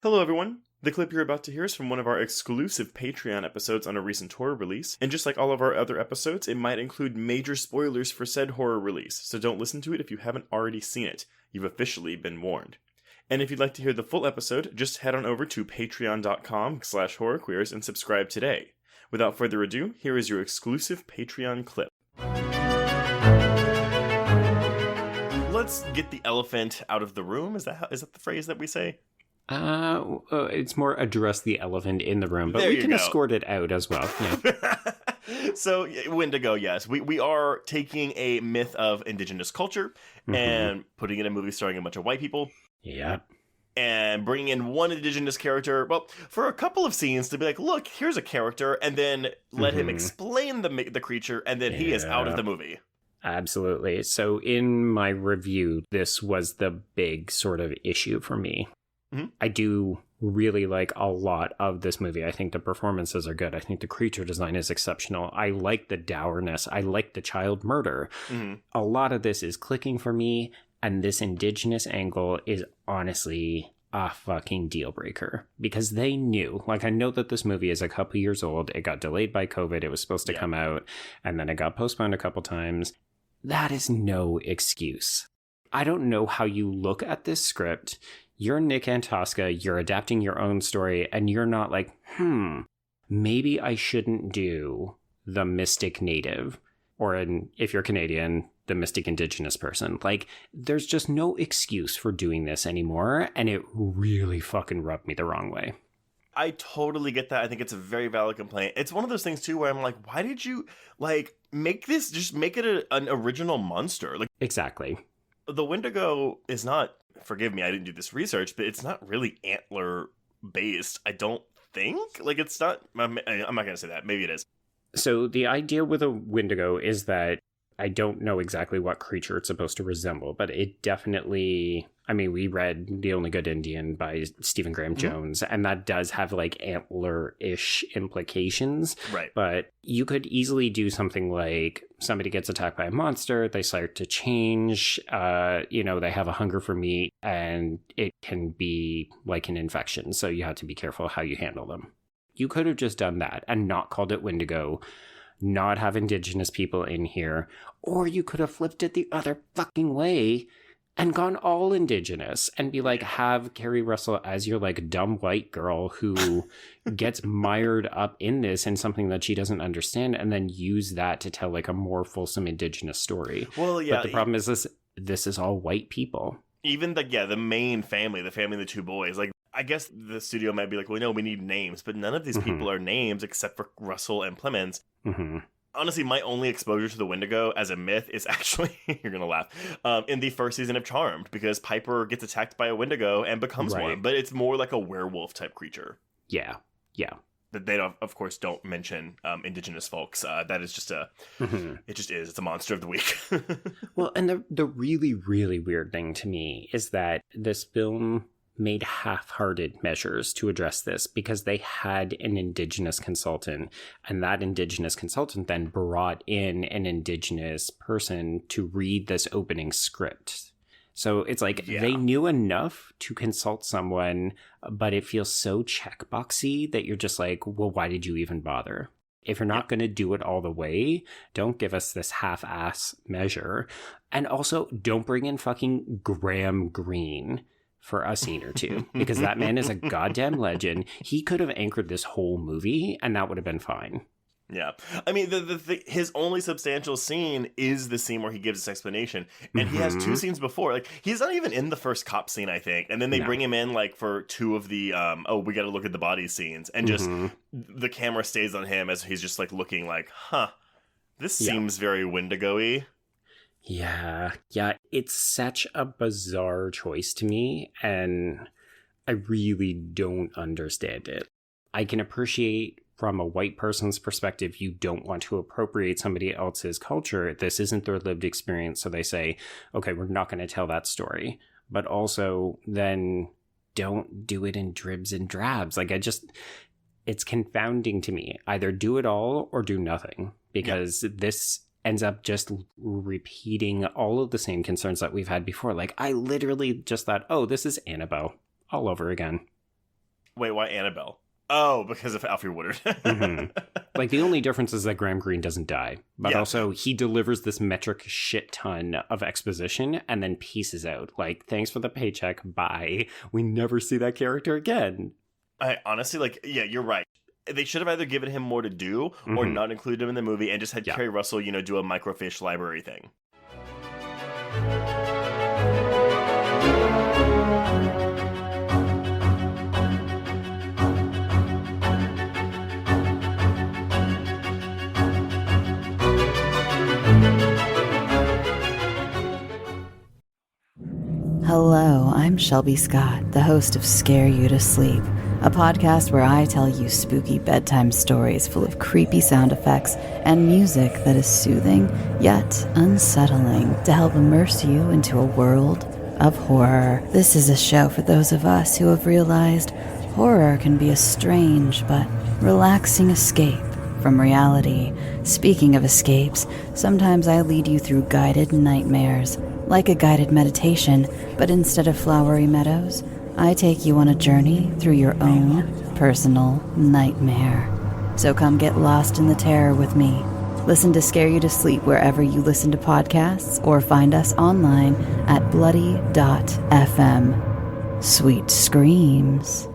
Hello, everyone. The clip you're about to hear is from one of our exclusive Patreon episodes on a recent horror release, and just like all of our other episodes, it might include major spoilers for said horror release, so don't listen to it if you haven't already seen it. You've officially been warned. And if you'd like to hear the full episode, just head on over to patreon.com/horrorqueers and subscribe today. Without further ado, here is your exclusive Patreon clip. Let's get the elephant out of the room. Is that the phrase that we say? It's more address the elephant in the room, but there we can go. Escort it out as well. Yeah. So, Wendigo, yes. We are taking a myth of indigenous culture and putting it in a movie starring a bunch of white people. Yeah. And bringing in one indigenous character, well, for a couple of scenes to be like, look, here's a character, and then let him explain the creature, and then he is out of the movie. Absolutely. So in my review, this was the big sort of issue for me. I do really like a lot of this movie. I think the performances are good. I think the creature design is exceptional. I like the dourness. I like the child murder. A lot of this is clicking for me, and this indigenous angle is honestly a fucking deal breaker because they knew. Like, I know that this movie is a couple years old. It got delayed by COVID. It was supposed to come out, and then it got postponed a couple times. That is no excuse. I don't know how you look at this script. You're Nick Antosca, you're adapting your own story, and you're not like, maybe I shouldn't do the mystic native, or if you're Canadian, the mystic indigenous person. Like, there's just no excuse for doing this anymore, and it really fucking rubbed me the wrong way. I totally get that. I think it's a very valid complaint. It's one of those things, too, where I'm like, why did you, make this, just make it an original monster? Like, exactly. The Wendigo is not, forgive me, I didn't do this research, but it's not really antler-based, I don't think. Like, it's not, I'm not going to say that. Maybe it is. So the idea with a Wendigo is that I don't know exactly what creature it's supposed to resemble, but it definitely, I mean, we read The Only Good Indian by Stephen Graham Jones, and that does have like antler-ish implications. Right. But you could easily do something like somebody gets attacked by a monster, they start to change, they have a hunger for meat, and it can be like an infection. So you have to be careful how you handle them. You could have just done that and not called it Wendigo, not have indigenous people in here, or you could have flipped it the other fucking way and gone all indigenous and be like, have Carrie Russell as your like dumb white girl who gets mired up in this and something that she doesn't understand, and then use that to tell like a more fulsome indigenous story. Well, yeah. But the problem is this is all white people. Even the main family, the family of the two boys, like, I guess the studio might be like, well, no, we need names, but none of these people are names except for Russell and Plemons. Honestly, my only exposure to the Wendigo as a myth is actually, you're going to laugh, in the first season of Charmed, because Piper gets attacked by a Wendigo and becomes one, but it's more like a werewolf type creature. Yeah. That they, of course, don't mention indigenous folks. That is just it just is. It's a monster of the week. Well, and the really, really weird thing to me is that this film made half-hearted measures to address this because they had an indigenous consultant, and that indigenous consultant then brought in an indigenous person to read this opening script. So it's like they knew enough to consult someone, but it feels so checkboxy that you're just like, well, why did you even bother? If you're not going to do it all the way, don't give us this half-ass measure. And also, don't bring in fucking Graham Greene for a scene or two, because that man is a goddamn legend. He could have anchored this whole movie, and that would have been fine. Yeah. I mean, his only substantial scene is the scene where he gives this explanation, and he has two scenes before. Like, he's not even in the first cop scene, I think, and then they bring him in, like, for two of the, we gotta look at the body scenes, and just, the camera stays on him as he's just, like, looking like, this seems very Wendigo-y. Yeah, it's such a bizarre choice to me, and I really don't understand it. I can appreciate from a white person's perspective, you don't want to appropriate somebody else's culture. This isn't their lived experience, so they say, okay, we're not going to tell that story. But also, then don't do it in dribs and drabs. Like, it's confounding to me. Either do it all or do nothing, because this ends up just repeating all of the same concerns that we've had before. Like, I literally just thought, oh, this is Annabelle all over again. Wait, why Annabelle? Oh, because of Alfred Woodard. Mm-hmm. Like, the only difference is that Graham Greene doesn't die. But also, he delivers this metric shit ton of exposition and then pieces out. Like, thanks for the paycheck, bye. We never see that character again. I honestly, you're right. They should have either given him more to do or not included him in the movie and just had Kerry Russell, do a microfiche library thing. Hello, I'm Shelby Scott, the host of Scare You to Sleep, a podcast where I tell you spooky bedtime stories full of creepy sound effects and music that is soothing yet unsettling to help immerse you into a world of horror. This is a show for those of us who have realized horror can be a strange but relaxing escape from reality. Speaking of escapes, sometimes I lead you through guided nightmares, like a guided meditation, but instead of flowery meadows, I take you on a journey through your own personal nightmare. So come get lost in the terror with me. Listen to Scare You to Sleep wherever you listen to podcasts, or find us online at bloody.fm. Sweet screams.